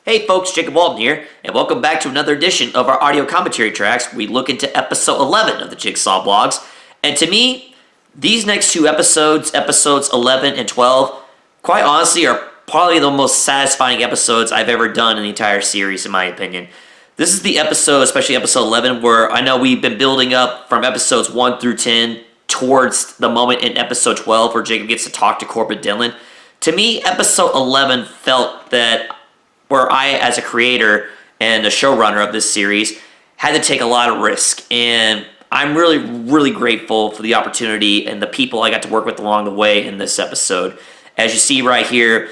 Hey folks, Jacob Walton here, and welcome back to another edition of our audio commentary tracks. We look into episode 11 of the Jigsaw Blogs, and to me, these next two episodes, episodes 11 and 12, quite honestly are probably the most satisfying episodes I've ever done in the entire series, in my opinion. This is the episode, especially episode 11, where I know we've been building up from episodes 1 through 10 towards the moment in episode 12 where Jacob gets to talk to Corbett Dillon. To me, episode 11 felt that where I, as a creator and a showrunner of this series, had to take a lot of risk. And I'm really, really grateful for the opportunity and the people I got to work with along the way in this episode. As you see right here,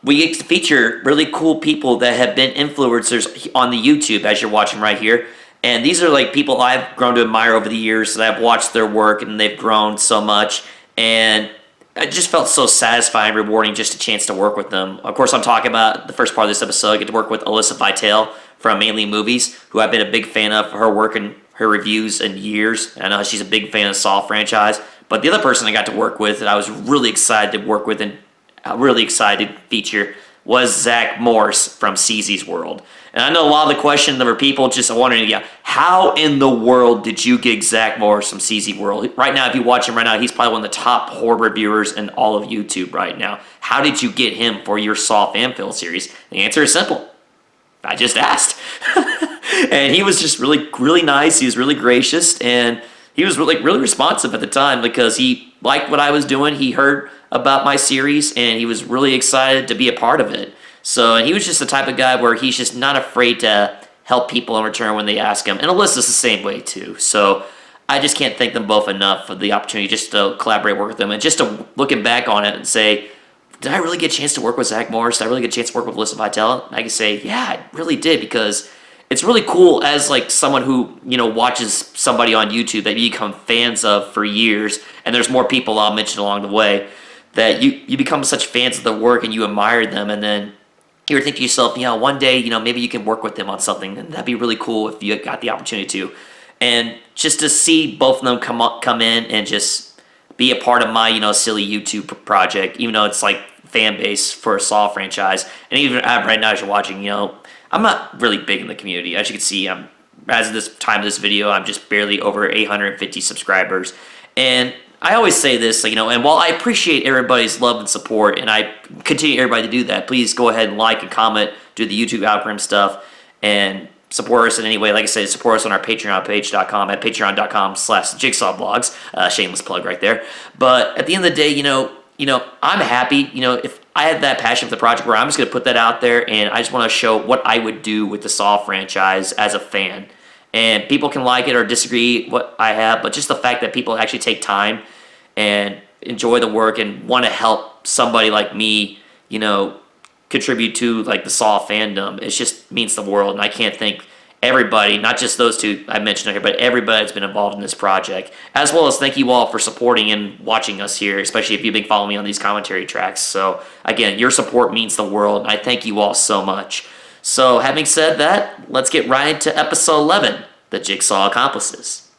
we get to feature really cool people that have been influencers on the YouTube, as you're watching right here. And these are like people I've grown to admire over the years, that I've watched their work and they've grown so much. And it just felt so satisfying, rewarding, just a chance to work with them. Of course, I'm talking about the first part of this episode. I get to work with Alyssa Vitale from Mainely Movies, who I've been a big fan of her work and her reviews in years. I know she's a big fan of the Saw franchise. But the other person I got to work with that I was really excited to work with and really excited to feature was Zac Morris from CzsWorld. And I know a lot of the questions, there were people just wondering, how in the world did you get Zac Morris from CzsWorld? Right now, if you watch him right now, he's probably one of the top horror reviewers in all of YouTube right now. How did you get him for your Saw fanfill series? The answer is simple. I just asked. And he was just really, really nice. He was really gracious, and he was really, really responsive at the time because he liked what I was doing. He heard about my series, and he was really excited to be a part of it. So, and he was just the type of guy where he's just not afraid to help people in return when they ask him. And Alyssa's the same way too. So I just can't thank them both enough for the opportunity just to collaborate, work with them, and just to looking back on it and say, did I really get a chance to work with Zac Morris? Did I really get a chance to work with Alyssa Vitale? And I can say, yeah, I really did, because it's really cool as like someone who, watches somebody on YouTube that you become fans of for years, and there's more people I'll mention along the way, that you become such fans of their work and you admire them, and then you think to yourself, one day, maybe you can work with them on something, and that'd be really cool if you got the opportunity to. And just to see both of them come in and just be a part of my, silly YouTube project, even though it's like fan base for a Saw franchise. And even right now as you're watching, I'm not really big in the community. As you can see, as of this time of this video, I'm just barely over 850 subscribers. And I always say this, and while I appreciate everybody's love and support, and I continue everybody to do that, please go ahead and like and comment, do the YouTube algorithm stuff, and support us in any way. Like I said, support us on our Patreon page.com at patreon.com/JigsawBlogs. Shameless plug right there. But at the end of the day, I'm happy, if I had that passion for the project where I'm just going to put that out there, and I just want to show what I would do with the Saw franchise as a fan. And people can like it or disagree what I have, but just the fact that people actually take time and enjoy the work and want to help somebody like me, contribute to like the Saw fandom, it just means the world. And I can't thank everybody, not just those two I mentioned here, but everybody that's been involved in this project, as well as thank you all for supporting and watching us here, especially if you've been following me on these commentary tracks. So again, your support means the world, and I thank you all so much. So having said that, let's get right into episode 11, The Jigsaw Accomplices.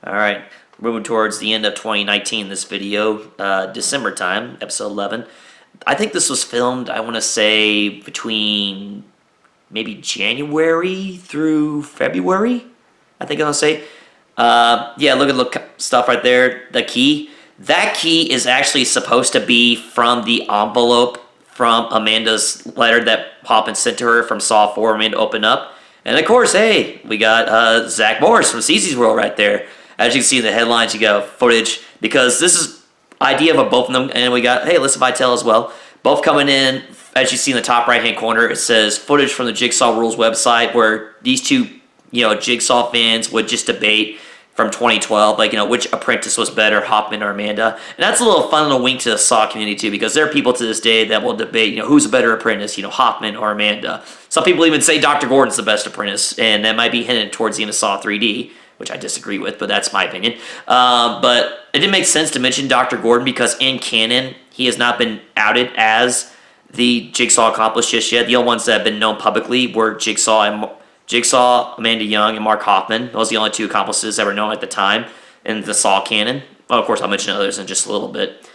Alright, moving towards the end of 2019, this video, December time, episode 11. I think this was filmed, I want to say, between maybe January through February, I think I'll say. Yeah, look at the stuff right there, the key. That key is actually supposed to be from the envelope from Amanda's letter that Hoffman sent to her from Saw 4, Amanda opened up. And of course, hey, we got Zac Morris from CzsWorld right there. As you can see in the headlines, you got footage, because this is idea of both of them, and we got, hey, Alyssa Vitale as well. Both coming in, as you see in the top right-hand corner, it says footage from the Jigsaw Rules website, where these two, Jigsaw fans would just debate from 2012, like, which apprentice was better, Hoffman or Amanda. And that's a little fun little wink to the Saw community, too, because there are people to this day that will debate, who's a better apprentice, Hoffman or Amanda. Some people even say Dr. Gordon's the best apprentice, and that might be hinted towards the end of Saw 3D, which I disagree with, but that's my opinion. But it didn't make sense to mention Dr. Gordon, because in canon, he has not been outed as the Jigsaw accomplice just yet. The only ones that have been known publicly were Jigsaw, Amanda Young, and Mark Hoffman. Those are the only two accomplices that were known at the time in the Saw canon. of course, I'll mention others in just a little bit.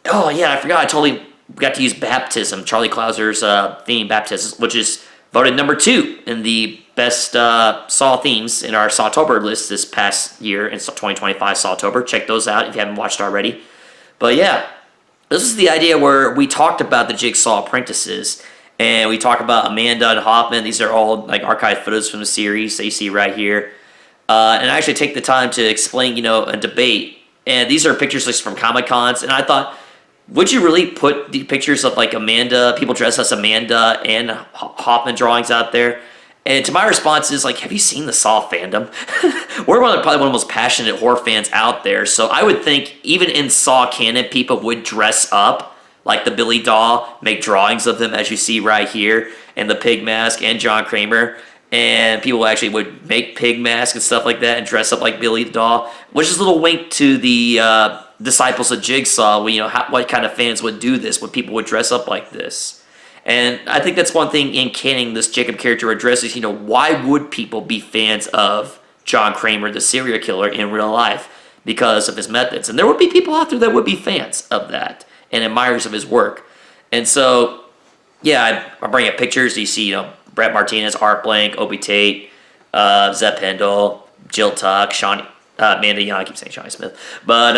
Oh, yeah, I forgot. I totally got to use Baptism, Charlie Clouser's theme, Baptism, which is voted number 2 in the best Saw themes in our Sawtober list this past year in 2025 Sawtober. Check those out if you haven't watched already. But yeah, this is the idea where we talked about the Jigsaw apprentices, and we talked about Amanda and Hoffman. These are all like archived photos from the series that you see right here. And I actually take the time to explain, a debate. And these are pictures like, from Comic-Cons, and I thought, would you really put the pictures of like Amanda, people dressed as Amanda and Hoffman drawings out there? And to my response is like, have you seen the Saw fandom? We're probably one of the most passionate horror fans out there. So I would think even in Saw canon, people would dress up like the Billy doll, make drawings of them as you see right here, and the pig mask and John Kramer. And people actually would make pig masks and stuff like that and dress up like Billy the doll, which is a little wink to the disciples of Jigsaw. What kind of fans would do this, when people would dress up like this. And I think that's one thing in canon this Jacob character addresses, why would people be fans of John Kramer, the serial killer, in real life? Because of his methods. And there would be people out there that would be fans of that and admirers of his work. And so, yeah, I bring up pictures. You see, Brett Martinez, Art Blank, Opie Tate, Zeb Pendle, Jill Tuck, Amanda Young, I keep saying Shawnee Smith. But,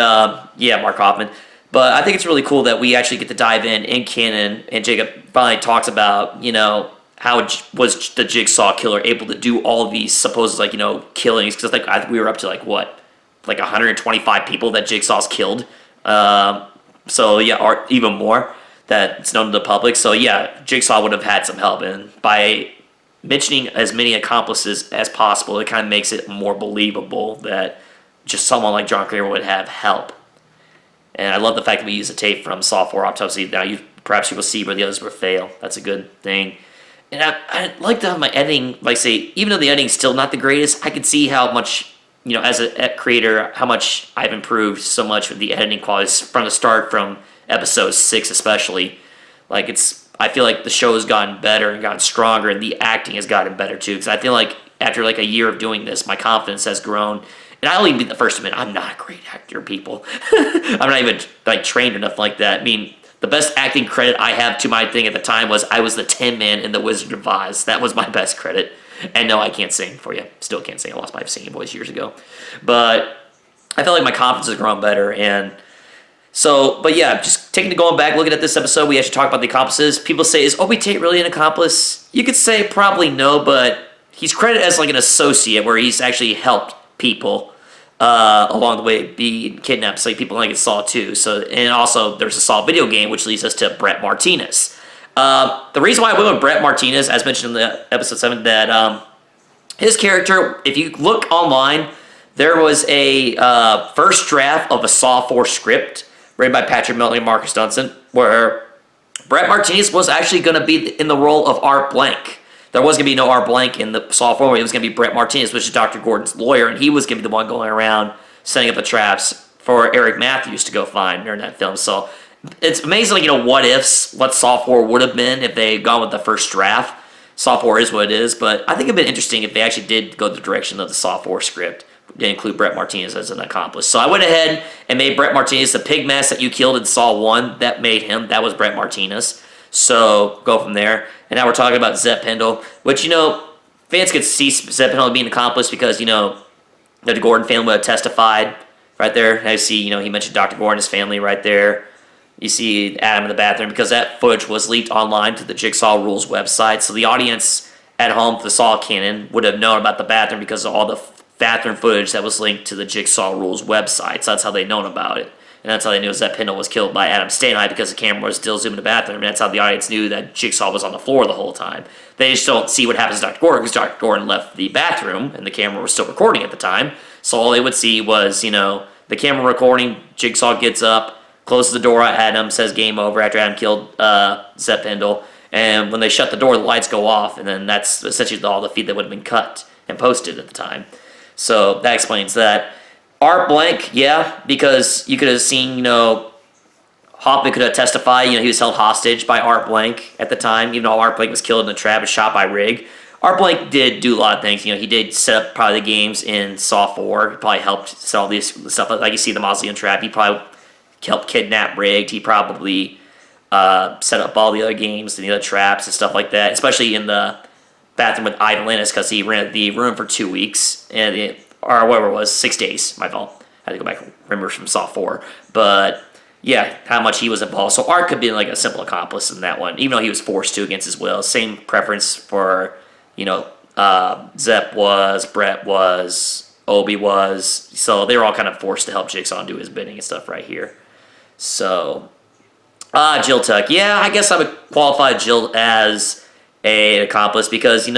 Mark Hoffman. But I think it's really cool that we actually get to dive in canon, and Jacob finally talks about, how was the Jigsaw killer able to do all these supposed, killings? Because I think we were up to, 125 people that Jigsaw's killed. Or even more that's known to the public. So, yeah, Jigsaw would have had some help. And by mentioning as many accomplices as possible, it kind of makes it more believable that just someone like John Kramer would have help. And I love the fact that we use a tape from Saw 4 Autopsy. Now, perhaps you will see where the others were fail. That's a good thing. And I like to have my editing, even though the editing's still not the greatest, I can see how much, as a creator, how much I've improved so much with the editing qualities from the start, from episode 6 especially. I feel like the show has gotten better and gotten stronger, and the acting has gotten better too. Because I feel like after a year of doing this, my confidence has grown. And I'll even be the first to admit, I'm not a great actor, people. I'm not even trained enough like that. I mean, the best acting credit I have to my thing at the time was I was the Tin Man in The Wizard of Oz. That was my best credit. And no, I can't sing for you. Still can't sing. I lost my singing voice years ago. But I feel like my confidence has grown better. And so, but yeah, just going back, looking at this episode, we actually talk about the accomplices. People say, is Opie Tate really an accomplice? You could say probably no, but he's credited as an associate where he's actually helped people along the way be kidnapped, so people like it Saw 2. So, and also there's a Saw video game, which leads us to Brett Martinez. The reason why I went with Brett Martinez, as mentioned in the episode 7, that his character, if you look online, there was a first draft of a Saw 4 script written by Patrick Melton and Marcus Dunson, where Brett Martinez was actually going to be in the role of Art Blank. There was going to be no Art Blank in the Saw 4. It was going to be Brett Martinez, which is Dr. Gordon's lawyer, and he was going to be the one going around setting up the traps for Eric Matthews to go find during that film. So it's amazing, what ifs, what Saw 4 would have been if they had gone with the first draft. Saw 4 is what it is, but I think it'd been interesting if they actually did go the direction of the Saw 4 script. They include Brett Martinez as an accomplice. So I went ahead and made Brett Martinez the pig mask that you killed in Saw 1. That made him. That was Brett Martinez. So go from there. And now we're talking about Zeb Pendle, which, fans could see Zeb Pendle being an accomplice because, the Gordon family would have testified right there. And I see, he mentioned Dr. Gordon's family right there. You see Adam in the bathroom because that footage was leaked online to the Jigsaw Rules website. So the audience at home for the Saw canon would have known about the bathroom because of all the bathroom footage that was linked to the Jigsaw Rules website. So that's how they known about it. And that's how they knew that Pendle was killed by Adam Stanley because the camera was still zooming in the bathroom. And that's how the audience knew that Jigsaw was on the floor the whole time. They just don't see what happens to Dr. Gordon because Dr. Gordon left the bathroom and the camera was still recording at the time. So all they would see was, the camera recording. Jigsaw gets up, closes the door at Adam, says game over after Adam killed Zeb Pendle. And when they shut the door, the lights go off. And then that's essentially all the feed that would have been cut and posted at the time. So that explains that. Art Blank, yeah, because you could have seen, Hoffman could have testified, he was held hostage by Art Blank at the time, even though Art Blank was killed in the trap and shot by Rig. Art Blank did do a lot of things. You know, he did set up probably the games in Saw 4. He probably helped set all these stuff up. Like you see the mausoleum trap. He probably helped kidnap Rigged. He probably set up all the other games and the other traps and stuff like that, especially in the bathroom with Ivan Linus, because he rented the room for 2 weeks, or whatever it was, 6 days. My fault. I had to go back and remember from Saw 4. But yeah, how much he was involved. So Art could be like a simple accomplice in that one, even though he was forced to against his will. Same preference for, Zep was, Brett was, Obi was. So they were all kind of forced to help Jigsaw do his bidding and stuff right here. So, Jill Tuck. Yeah, I guess I would qualify Jill as an accomplice because,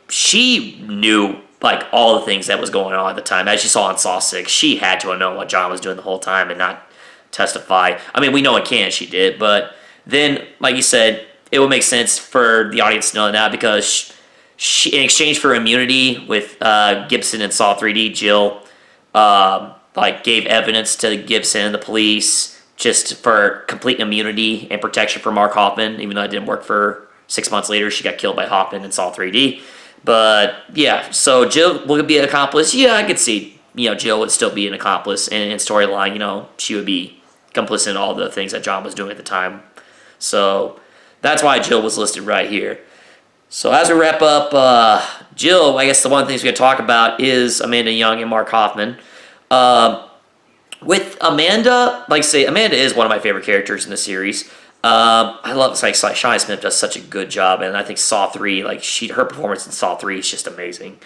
she knew like all the things that was going on at the time. As you saw in Saw 6, she had to have known what John was doing the whole time and not testify. I mean, we know in canon she did, but then, like you said, it would make sense for the audience to know now because she, in exchange for immunity with Gibson and Saw 3D, Jill gave evidence to Gibson and the police just for complete immunity and protection for Mark Hoffman, even though it didn't work for 6 months later. She got killed by Hoffman in Saw 3D. But yeah, so Jill would be an accomplice. Yeah, I could see, Jill would still be an accomplice in storyline. She would be complicit in all the things that John was doing at the time. So that's why Jill was listed right here. So as we wrap up, Jill, I guess the one thing we're going to talk about is Amanda Young and Mark Hoffman. With Amanda, like I say, Amanda is one of my favorite characters in the series. I love Shawnee Smith does such a good job, and I think Saw 3, her performance in Saw 3 is just amazing.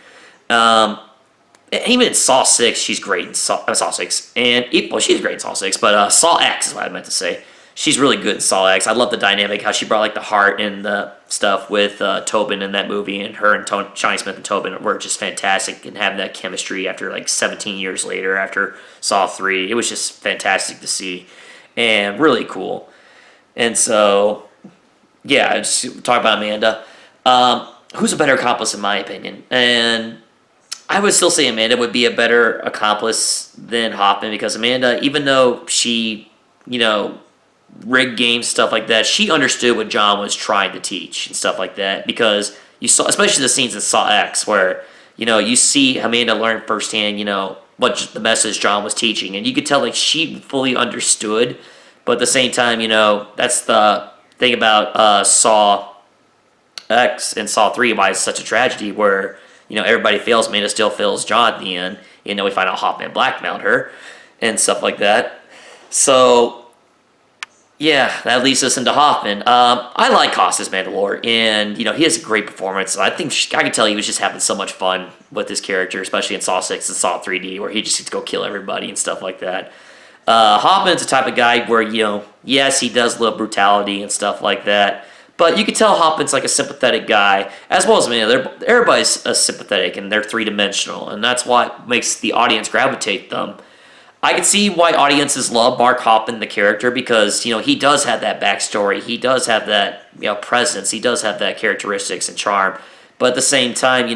Even in Saw 6, she's great in Saw 6, and she's great in Saw 6, but Saw X is what I meant to say. She's really good in Saw X. I love the dynamic, how she brought the heart and the stuff with Tobin in that movie, and her and Shawnee Smith and Tobin were just fantastic, and having that chemistry after 17 years later after Saw 3. It was just fantastic to see, and really cool. And so, yeah, just talk about Amanda. Who's a better accomplice in my opinion? And I would still say Amanda would be a better accomplice than Hoffman because Amanda, even though she, rigged games, stuff like that, she understood what John was trying to teach and stuff like that because you saw, especially the scenes in Saw X where, you see Amanda learn firsthand, what the message John was teaching. And you could tell she fully understood. But at the same time, that's the thing about Saw X and Saw 3, why it's such a tragedy where, everybody fails, Amanda still fails John at the end. We find out Hoffman blackmailed her and stuff like that. So, yeah, that leads us into Hoffman. I like Costas Mandalore, and, he has a great performance. I think I can tell he was just having so much fun with his character, especially in Saw 6 and Saw 3D, where he just gets to go kill everybody and stuff like that. Hoffman's the type of guy where, yes, he does love brutality and stuff like that, but you can tell Hoffman's a sympathetic guy, as well as everybody's sympathetic and they're three-dimensional, and that's what makes the audience gravitate them. I can see why audiences love Mark Hoffman, the character, because, he does have that backstory, he does have that, presence, he does have that characteristics and charm, but at the same time,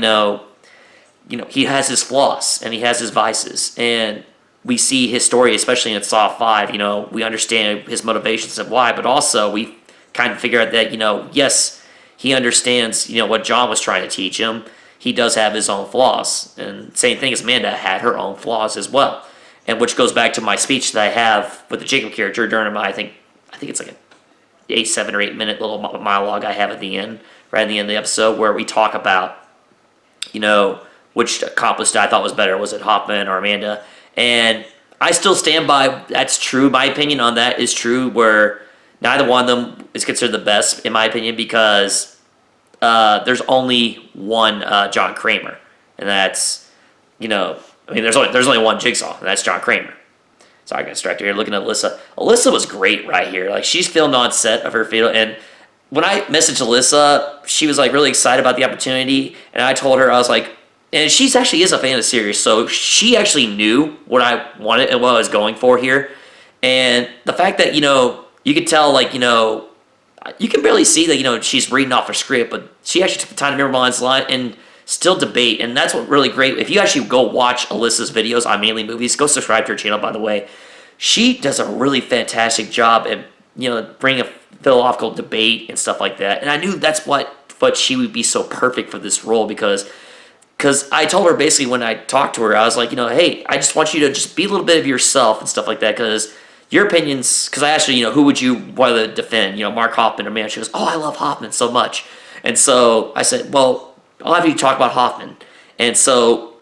he has his flaws and he has his vices, and we see his story, especially in Saw 5, we understand his motivations and why, but also we kind of figure out that, yes, he understands, what John was trying to teach him. He does have his own flaws. And same thing as Amanda had her own flaws as well. And which goes back to my speech that I have with the Jacob character during my, I think it's an 7 or 8 minute little monologue I have at the end, right at the end of the episode, where we talk about, which accomplice I thought was better. Was it Hoffman or Amanda? And I still stand by that's true. My opinion on that is true, where neither one of them is considered the best, in my opinion, because there's only one John Kramer. And that's, there's only one Jigsaw, and that's John Kramer. Sorry, I got distracted here looking at Alyssa. Alyssa was great right here. She's filmed on set of her video, and when I messaged Alyssa, she was really excited about the opportunity, and I told her, I was like, and she actually is a fan of the series, so she actually knew what I wanted and what I was going for here. And the fact that, you could tell, you can barely see that, she's reading off her script, but she actually took the time to memorize line and still debate. And that's what really great. If you actually go watch Alyssa's videos on Mainely Movies, go subscribe to her channel, by the way. She does a really fantastic job at, bringing a philosophical debate and stuff like that. And I knew that's what but she would be so perfect for this role because I told her basically when I talked to her, I was like, hey, I just want you to just be a little bit of yourself and stuff like that because your opinions, because I asked her, who would you want to defend, Mark Hoffman or man? She goes, oh, I love Hoffman so much. And so I said, well, I'll have you talk about Hoffman. And so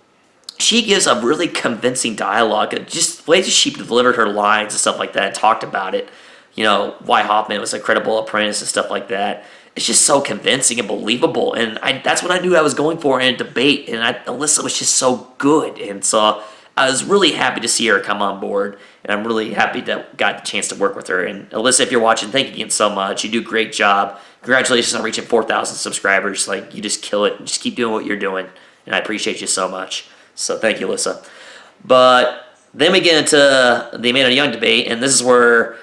she gives a really convincing dialogue, just the way she delivered her lines and stuff like that and talked about it, why Hoffman was a credible apprentice and stuff like that. It's just so convincing and believable, and that's what I knew I was going for in a debate, and Alyssa was just so good, and so I was really happy to see her come on board, and I'm really happy that got the chance to work with her. And Alyssa, if you're watching, thank you again so much. You do a great job. Congratulations on reaching 4,000 subscribers. Like, you just kill it. Just keep doing what you're doing, and I appreciate you so much. So thank you, Alyssa. But then we get into the Amanda Young debate, and this is where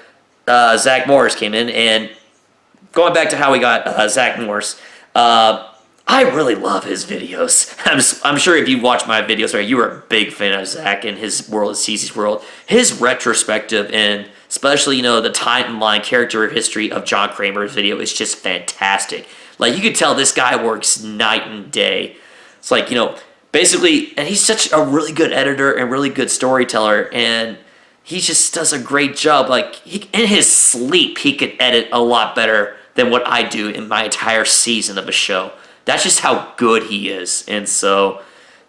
Zac Morris came in, and going back to how we got Zac Morris, I really love his videos. I'm sure if you watch my videos, right, you are a big fan of Zac and his world, CzsWorld. His retrospective and especially, the timeline character history of John Kramer's video is just fantastic. Like, you could tell this guy works night and day. It's like, basically, and he's such a really good editor and really good storyteller, and he just does a great job. Like, in his sleep, he could edit a lot better than what I do in my entire season of a show. That's just how good he is. And so,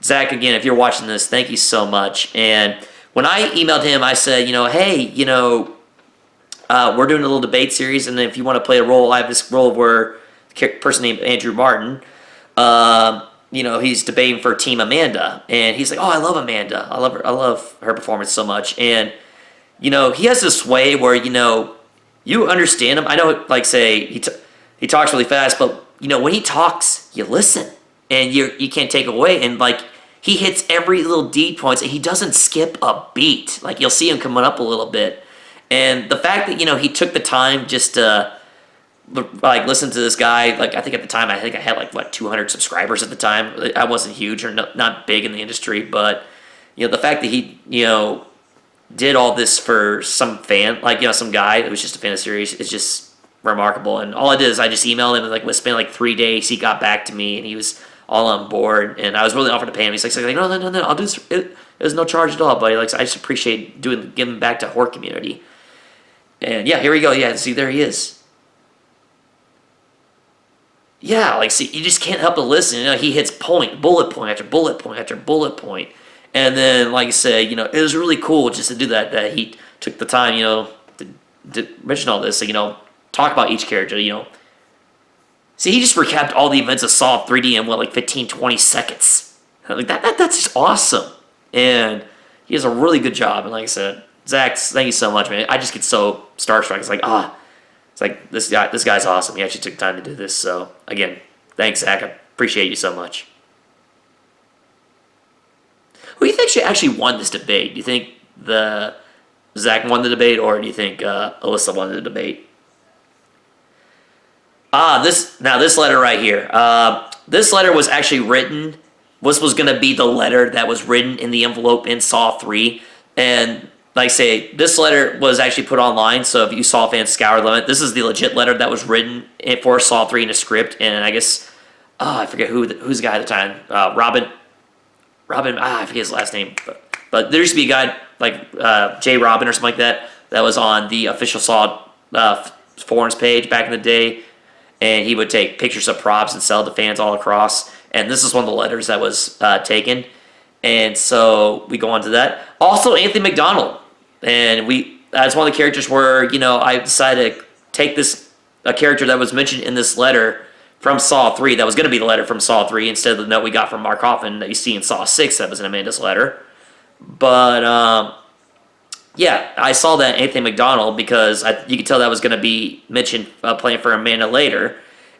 Zac, again, if you're watching this, thank you so much. And when I emailed him, I said, hey, we're doing a little debate series, and if you want to play a role, I have this role where a person named Andrew Martin, he's debating for Team Amanda. And he's like, oh, I love Amanda. I love her performance so much. And, he has this way where, you understand him. I know, like, say, he talks really fast, but, when he talks, you listen. And you can't take away. And, like, he hits every little D points, and he doesn't skip a beat. Like, you'll see him coming up a little bit. And the fact that, he took the time just to, like, listen to this guy. Like, I think at the time, I had, 200 subscribers at the time. I wasn't huge or not big in the industry. But, the fact that he, did all this for some fan, some guy that was just a fan of the series is just remarkable. And all I did is I just emailed him and we spent 3 days. He got back to me and he was all on board. And I was really offered to pay him. He's like, no, I'll do this. It was no charge at all, buddy. I just appreciate giving back to horror community. And yeah, here we go. Yeah, see, there he is. Yeah, see, you just can't help but listen. He hits bullet point after bullet point after bullet point. And then, like I said, it was really cool just to do that he took the time, to mention all this. So, talk about each character, See, he just recapped all the events of Saw 3D in, 15, 20 seconds. That's just awesome. And he does a really good job. And like I said, Zac, thank you so much, man. I just get so starstruck. It's like, this guy's awesome. He actually took time to do this. So, again, thanks, Zac. I appreciate you so much. Who do you think actually won this debate? Do you think Zac won the debate, or do you think Alyssa won the debate? This letter right here. This letter was actually written. This was going to be the letter that was written in the envelope in Saw 3. And like I say, this letter was actually put online, so if you Saw fans scour them, this is the legit letter that was written for Saw 3 in a script. And I guess, I forget who's the guy at the time. Robin, I forget his last name. But there used to be a guy J. Robin or something like that was on the official Saw forums page back in the day. And he would take pictures of props and sell to fans all across. And this is one of the letters that was taken. And so we go on to that. Also, Anthony McDonald. And that's one of the characters where, I decided to take a character that was mentioned in this letter from Saw 3, that was going to be the letter from Saw 3, instead of the note we got from Mark Hoffman that you see in Saw 6 that was in Amanda's letter. But, yeah, I saw that Anthony McDonald because you could tell that was going to be mentioned playing for Amanda later.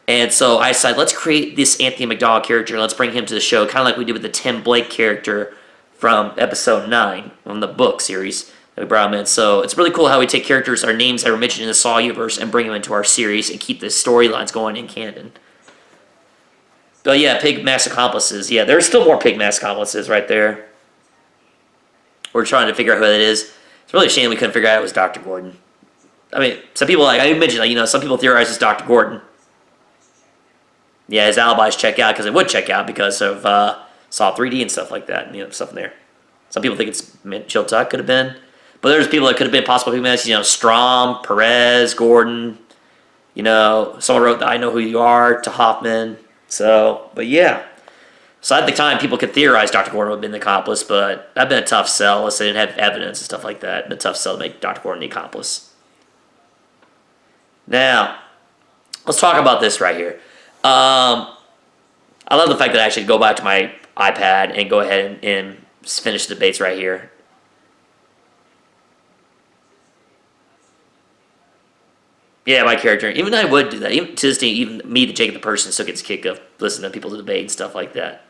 And so I decided, let's create this Anthony McDonald character and let's bring him to the show, kind of like we did with the Tim Blake character from episode 9 on the book series that we brought him in. So it's really cool how we take characters or names that were mentioned in the Saw universe and bring them into our series and keep the storylines going in canon. But yeah, Pig Mask Accomplices. Yeah, there's still more Pig Mask Accomplices right there. We're trying to figure out who that is. It's really a shame we couldn't figure out it was Dr. Gordon. I mean, some people, I mentioned, some people theorize it's Dr. Gordon. yeah, his alibis check out because it would check out because of Saw 3D and stuff like that, and, stuff in there. Some people think it's Chiltuck could have been, but there's people that could have been possible people. Strom, Perez, Gordon. Someone wrote that I Know Who You Are to Hoffman. So, but yeah. So at the time, people could theorize Dr. Gordon would have been the accomplice, but that'd been a tough sell unless they didn't have evidence and stuff like that. It'd been a tough sell to make Dr. Gordon the accomplice. Now, let's talk about this right here. I love the fact that I actually go back to my iPad and go ahead and finish the debates right here. Yeah, my character. Even I would do that. Even to this day, even me, the Jacob the person, still gets a kick of listening to people debate and stuff like that.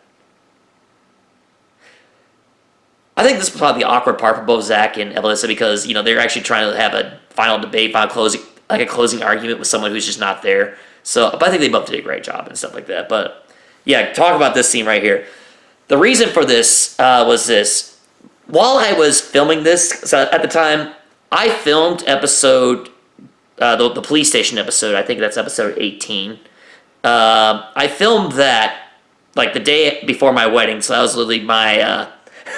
I think this was probably the awkward part for both Zac and Alyssa because they're actually trying to have a final debate, final closing, like a closing argument with someone who's just not there. So, but I think they both did a great job and stuff like that. But yeah, talk about this scene right here. The reason for this was this. While I was filming this, so at the time, I filmed episode, the police station episode. I think that's episode 18. I filmed that like the day before my wedding, so that was literally my.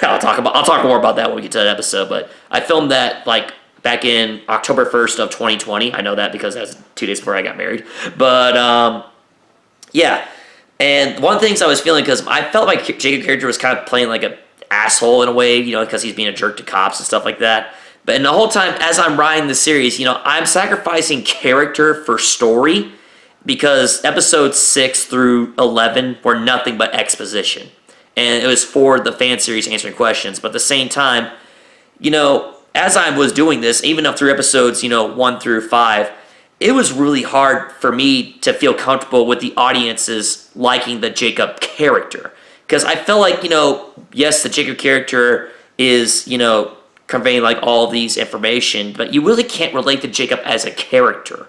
I'll talk more about that when we get to that episode. But I filmed that like back in October 1st of 2020. I know that because that was 2 days before I got married. But yeah. And one of the things I was feeling, because I felt like Jacob character was kind of playing like an asshole in a way, because he's being a jerk to cops and stuff like that. But the whole time, as I'm writing the series, I'm sacrificing character for story because episodes 6 through 11 were nothing but exposition. And it was for the fan series answering questions. But at the same time, as I was doing this, even up through episodes, 1 through 5, it was really hard for me to feel comfortable with the audiences liking the Jacob character. Because I felt like, yes, the Jacob character is, conveying like all these information, but you really can't relate to Jacob as a character.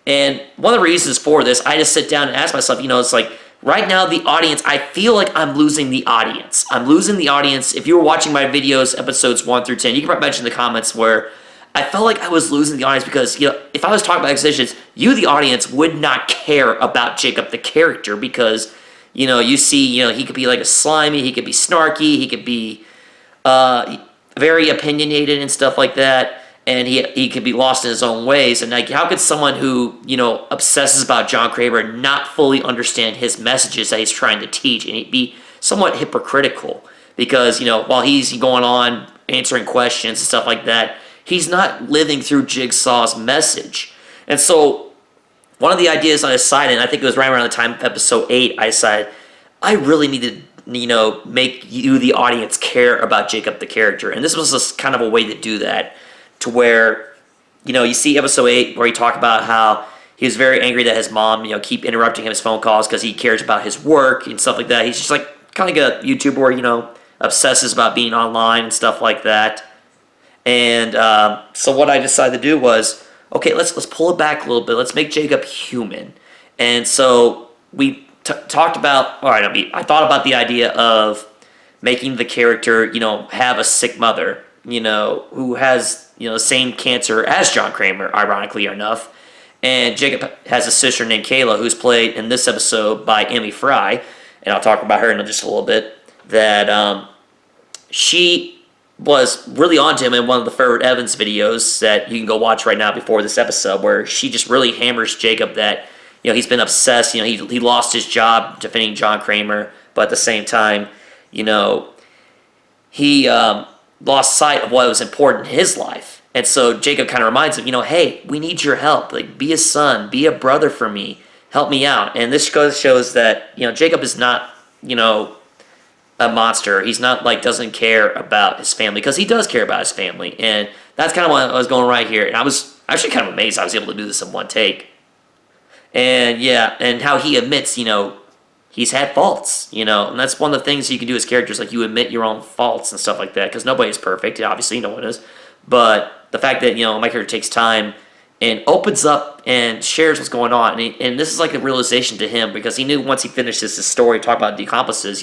And one of the reasons for this, I just sit down and ask myself, it's like, right now, the audience, I feel like I'm losing the audience. I'm losing the audience. If you were watching my videos, episodes 1 through 10, you can probably mention in the comments where I felt like I was losing the audience because, if I was talking about expositions, you, the audience, would not care about Jacob, the character, because, you see, he could be like a slimy, he could be snarky, he could be very opinionated and stuff like that. And he could be lost in his own ways. And like, how could someone who, obsesses about John Kramer not fully understand his messages that he's trying to teach and be somewhat hypocritical? Because, while he's going on answering questions and stuff like that, he's not living through Jigsaw's message. And so one of the ideas I decided, and I think it was right around the time of episode 8, I decided I really need to, make you, the audience, care about Jacob, the character. And this was just kind of a way to do that. To where, you see episode 8 where he talked about how he was very angry that his mom, keep interrupting his phone calls because he cares about his work and stuff like that. He's just like kind of like a YouTuber where, obsesses about being online and stuff like that. And so what I decided to do was, okay, let's pull it back a little bit. Let's make Jacob human. And so we talked about, I thought about the idea of making the character, have a sick mother, who has, the same cancer as John Kramer, ironically enough. And Jacob has a sister named Kayla, who's played in this episode by Emmy Fry. And I'll talk about her in just a little bit. That she was really onto him in one of the Fairwood Evans videos that you can go watch right now before this episode, where she just really hammers Jacob that, he's been obsessed. He lost his job defending John Kramer. But at the same time, he lost sight of what was important in his life. And so Jacob kind of reminds him, hey, we need your help. Like, be a son, be a brother for me, help me out. And this shows that, Jacob is not, a monster. He's not like, doesn't care about his family, because he does care about his family. And that's kind of what I was going right here. And I was actually kind of amazed I was able to do this in one take. And yeah, and how he admits, he's had faults, and that's one of the things you can do as characters, like you admit your own faults and stuff like that, because nobody's perfect, obviously no one is, but the fact that, my character takes time and opens up and shares what's going on, and this is like a realization to him, because he knew once he finished his story, talk about the accomplices,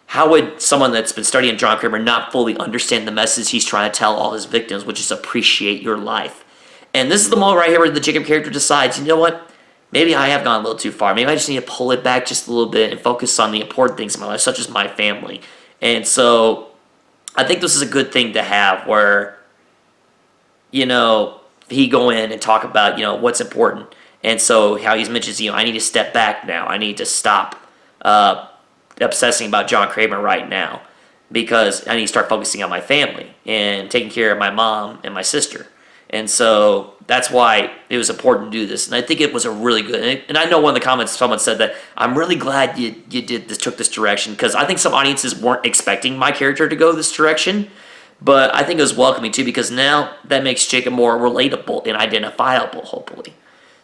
how would someone that's been studying John Kramer not fully understand the message he's trying to tell all his victims, which is appreciate your life. And this is the moment right here where the Jacob character decides, you know what? maybe I have gone a little too far. Maybe I just need to pull it back just a little bit and focus on the important things in my life, such as my family. And so I think this is a good thing to have where, he go in and talk about, what's important. And so how he mentions, I need to step back now. I need to stop obsessing about John Kramer right now because I need to start focusing on my family and taking care of my mom and my sister. And so that's why it was important to do this. And I think it was a really good, and I know one of the comments someone said that I'm really glad you did this, took this direction, because I think some audiences weren't expecting my character to go this direction. But I think it was welcoming too, because now that makes Jacob more relatable and identifiable, hopefully.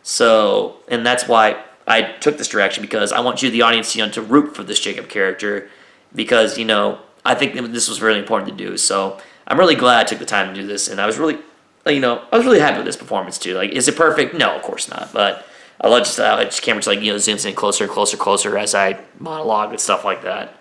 So, and that's why I took this direction, because I want you, the audience, to root for this Jacob character, because, I think this was really important to do. So I'm really glad I took the time to do this, and I was really, I was really happy with this performance too. Like, is it perfect? No, of course not. But I love just how each camera just zooms in closer and closer and closer as I monologue and stuff like that.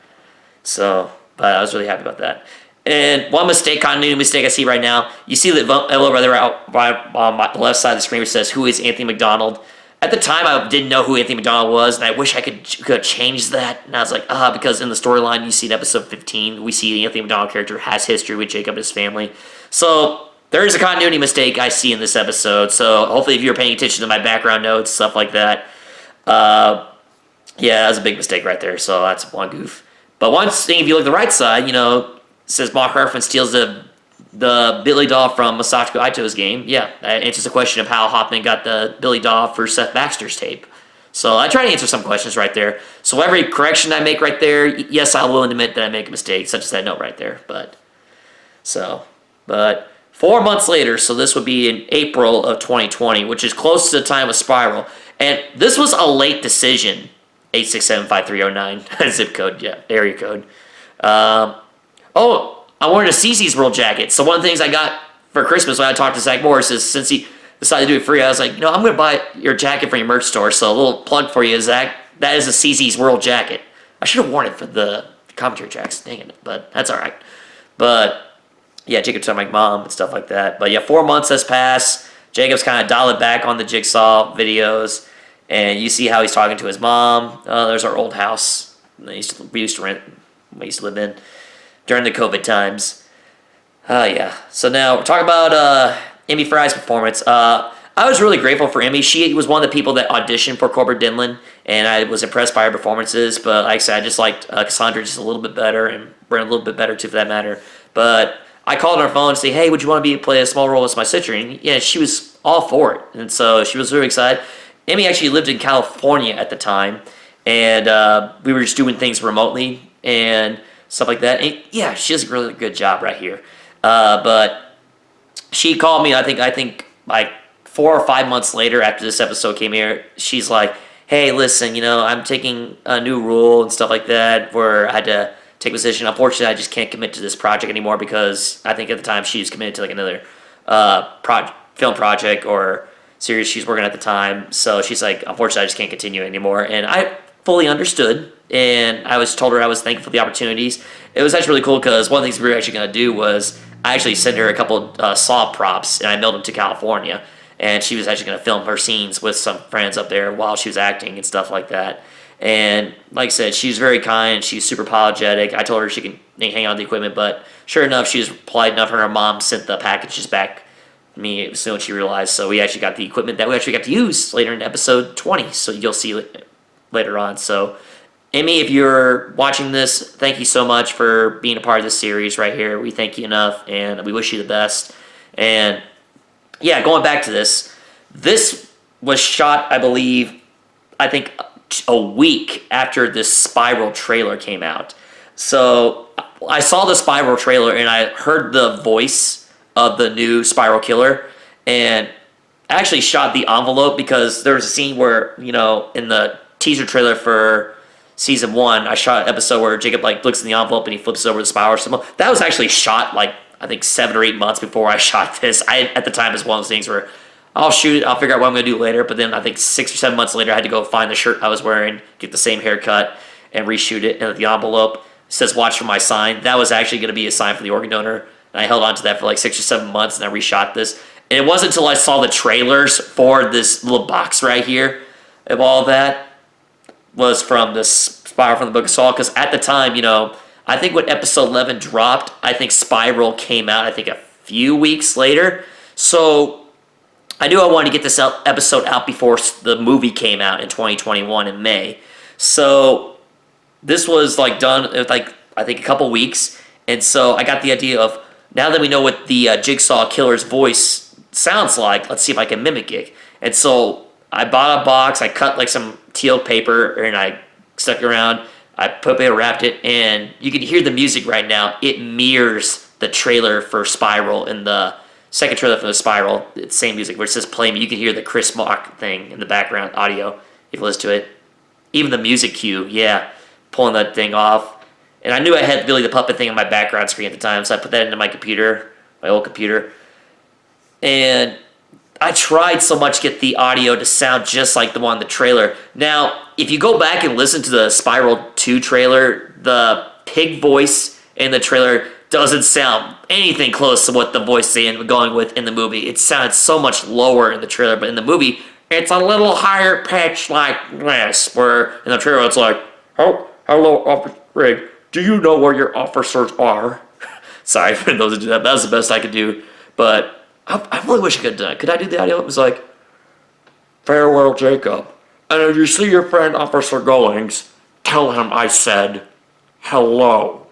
So, but I was really happy about that. And one continuity mistake I see right now, you see the yellow right there on the left side of the screen, which says, "Who is Anthony McDonald?" At the time, I didn't know who Anthony McDonald was, and I wish I could change that. And I was like, because in the storyline, you see in episode 15, we see the Anthony McDonald character has history with Jacob and his family. So there is a continuity mistake I see in this episode. So hopefully, if you're paying attention to my background notes, stuff like that, that was a big mistake right there. So that's one goof. But one thing, if you look at the right side, it says Mark Ruffin steals the Billy doll from Masako Ito's game. Yeah, that answers the question of how Hoffman got the Billy doll for Seth Baxter's tape. So I try to answer some questions right there. So every correction I make right there, yes, I will admit that I make a mistake, such as that note right there. But 4 months later, so this would be in April of 2020, which is close to the time of Spiral. And this was a late decision, 8675309, zip code, area code. I wanted a CzsWorld jacket. So one of the things I got for Christmas when I talked to Zac Morris is, since he decided to do it free, I was like, I'm going to buy your jacket from your merch store. So a little plug for you, Zac. That is a CzsWorld jacket. I should have worn it for the commentary tracks. Dang it. But that's all right. But yeah, Jacob told my mom and stuff like that. But yeah, 4 months has passed. Jacob's kind of dialed back on the Jigsaw videos. And you see how he's talking to his mom. There's our old house we used to live in during the COVID times. So now we're talking about Emmy Fry's performance. I was really grateful for Emmy. She was one of the people that auditioned for Corbett Dinlin, and I was impressed by her performances. But like I said, I just liked Cassandra just a little bit better, and Brent a little bit better too, for that matter. But I called her phone and say, "Hey, would you want to play a small role as my sister?" And yeah, she was all for it, and so she was really excited. Emmy actually lived in California at the time, and we were just doing things remotely and stuff like that. And yeah, she does a really good job right here. But she called me, I think like 4 or 5 months later after this episode came here. She's like, "Hey, listen, I'm taking a new role and stuff like that where I had to take a position. Unfortunately, I just can't commit to this project anymore," because I think at the time she was committed to like another film project or series she's working at the time. So she's like, "Unfortunately, I just can't continue anymore." And I fully understood. And I told her I was thankful for the opportunities. It was actually really cool, because one of the things we were actually going to do was I actually sent her a couple Saw props, and I mailed them to California. And she was actually going to film her scenes with some friends up there while she was acting and stuff like that. And like I said, she's very kind. She's super apologetic. I told her she can hang on to the equipment, but sure enough, she was polite enough, and her mom sent the packages back to me as soon as she realized. So we actually got the equipment that we actually got to use later in episode 20. So you'll see later on. So Emmy, if you're watching this, thank you so much for being a part of this series right here. We thank you enough, and we wish you the best. And yeah, going back to this was shot, I think a week after this Spiral trailer came out. So I saw the Spiral trailer, and I heard the voice of the new Spiral killer, and I actually shot the envelope, because there was a scene where, in the teaser trailer for Season 1, I shot an episode where Jacob looks in the envelope and he flips over the spiral symbol. That was actually shot I think 7 or 8 months before I shot this. At the time, it was one of those things where I'll shoot it, I'll figure out what I'm going to do later, but then I think 6 or 7 months later, I had to go find the shirt I was wearing, get the same haircut, and reshoot it. And the envelope says "Watch for my sign." That was actually going to be a sign for the organ donor, and I held on to that for 6 or 7 months, and I reshot this. And it wasn't until I saw the trailers for this little box right here of all that was from this Spiral from the Book of Saw, because at the time, I think when episode 11 dropped, I think Spiral came out, I think a few weeks later. So I knew I wanted to get this episode out before the movie came out in 2021 in May. So this was like done like I think a couple weeks, and so I got the idea of, now that we know what the Jigsaw killer's voice sounds like, let's see if I can mimic it. And so I bought a box, I cut like some teal paper, and I stuck it around. I put it, wrapped it, and you can hear the music right now. It mirrors the trailer for Spiral in the second trailer for the Spiral. It's the same music where it says play me. You can hear the Chris Mark thing in the background audio if you listen to it. Even the music cue, yeah, pulling that thing off. And I knew I had Billy the Puppet thing on my background screen at the time, so I put that into my computer, my old computer. And I tried so much to get the audio to sound just like the one in the trailer. Now, if you go back and listen to the Spiral 2 trailer, the pig voice in the trailer doesn't sound anything close to what the voice they ended up going with in the movie. It sounded so much lower in the trailer, but in the movie, it's a little higher pitch like this, where in the trailer it's like, oh, hello, Officer Rig. Do you know where your officers are? Sorry for those who do that. That was the best I could do. But I really wish I could have done it. Could I do the audio? It was like, farewell, Jacob. And if you see your friend Officer Goings, tell him I said hello.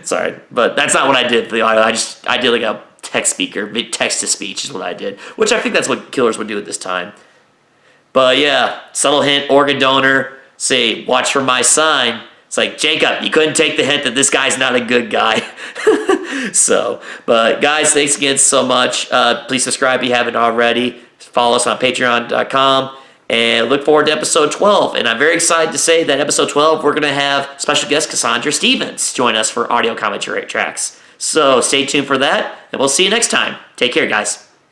Sorry, but that's not what I did for the audio. I did like a text speaker, text to speech is what I did, which I think that's what killers would do at this time. But yeah, subtle hint, organ donor, say, watch for my sign. It's like, Jacob, you couldn't take the hint that this guy's not a good guy. So, but guys, thanks again so much. Please subscribe if you haven't already. Follow us on patreon.com. And look forward to episode 12. And I'm very excited to say that episode 12, we're going to have special guest Cassandra Stevens join us for audio commentary tracks. So stay tuned for that, and we'll see you next time. Take care, guys.